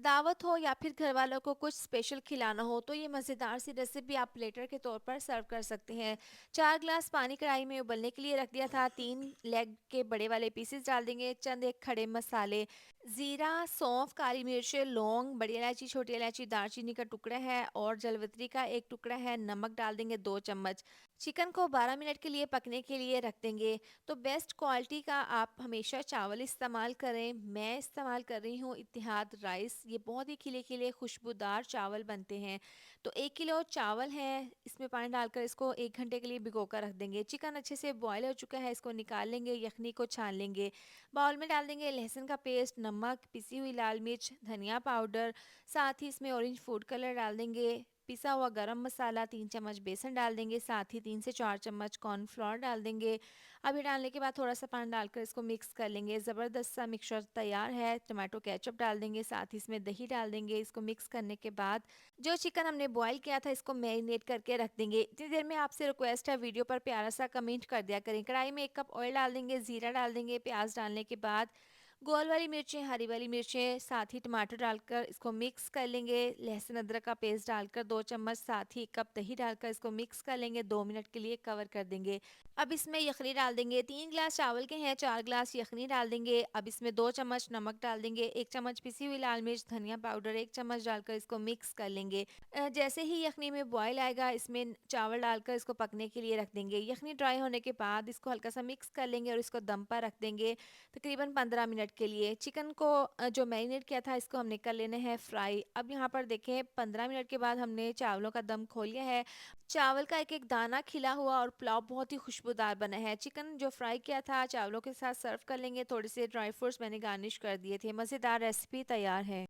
दावत हो या फिर घर वालों को कुछ स्पेशल खिलाना हो तो ये मज़ेदार सी रेसिपी आप प्लेटर के तौर पर सर्व कर सकते हैं। 4 ग्लास पानी कढ़ाई में उबलने के लिए रख दिया था। 3 लेग के बड़े वाले पीसेस डाल देंगे। चंद एक खड़े मसाले, ज़ीरा, सौंफ, काली मिर्च, लौंग, बड़ी इलायची, छोटी इलायची, दालचीनी का टुकड़ा है और जलवित्री का एक टुकड़ा है। नमक डाल देंगे 2 चम्मच। चिकन को 12 मिनट के लिए पकने के लिए रख देंगे। तो बेस्ट क्वालिटी का आप हमेशा चावल इस्तेमाल करें। मैं इस्तेमाल कर रही हूँ इत्तेहाद राइस। ये बहुत ही खिले-खिले खुशबूदार चावल बनते हैं। तो 1 किलो चावल है, इसमें पानी डालकर इसको 1 घंटे के लिए भिगोकर रख देंगे। चिकन अच्छे से बॉयल हो चुका है, इसको निकाल लेंगे, यखनी को छान लेंगे। बाउल में डाल देंगे लहसुन का पेस्ट, नमक, पिसी हुई लाल मिर्च, धनिया पाउडर, साथ ही इसमें ऑरेंज फूड कलर डाल देंगे। पिसा हुआ गरम मसाला, 3 चम्मच बेसन डाल देंगे, साथ ही 3 से 4 चम्मच कॉर्नफ्लोर डाल देंगे। अभी डालने के बाद थोड़ा-सा पानी डालकर इसको मिक्स कर लेंगे। ज़बरदस्त सा मिक्सचर तैयार है। टोमेटो केचअप डाल देंगे, साथ ही इसमें दही डाल देंगे। इसको मिक्स करने के बाद जो चिकन हमने बॉयल किया था इसको मैरिनेट करके रख देंगे। इतनी देर में आपसे रिक्वेस्ट है वीडियो पर प्यारा-सा कमेंट कर दिया करें। कढ़ाई में 1 कप ऑयल डाल देंगे, ज़ीरा डाल देंगे, प्याज़ डालने के बाद गोल वाली मिर्चें, हरी वाली मिर्चें, साथ ही टमाटर डालकर इसको मिक्स कर लेंगे। लहसुन अदरक का पेस्ट डालकर 2 चम्मच, साथ ही 1 कप दही डालकर इसको मिक्स कर लेंगे। 2 मिनट के लिए कवर कर देंगे। अब इसमें यखनी डाल देंगे। 3 ग्लास चावल के हैं, 4 ग्लास यखनी डाल देंगे। अब इसमें 2 चम्मच नमक डाल देंगे, 1 चम्मच पिसी हुई लाल मिर्च, धनिया पाउडर 1 चम्मच डालकर इसको मिक्स कर लेंगे। जैसे ही यखनी में बॉयल आएगा इसमें चावल डालकर इसको पकने के लिए रख देंगे। यखनी ड्राई होने के बाद इसको हल्का सा मिक्स कर लेंगे और इसको दम पर रख देंगे तकरीबन 15 मिनट के लिए। चिकन को जो मैरिनेट किया था इसको हमने कर लेना है फ्राई। अब यहाँ पर देखें 15 मिनट के बाद हमने चावलों का दम खोल लिया है। चावल का एक-एक दाना खिला हुआ और पुलाव बहुत ही खुशबूदार बना है। चिकन जो फ्राई किया था चावलों के साथ सर्व कर लेंगे। थोड़े से ड्राई फ्रूट्स मैंने गार्निश कर दिए थे। मज़ेदार रेसिपी तैयार है।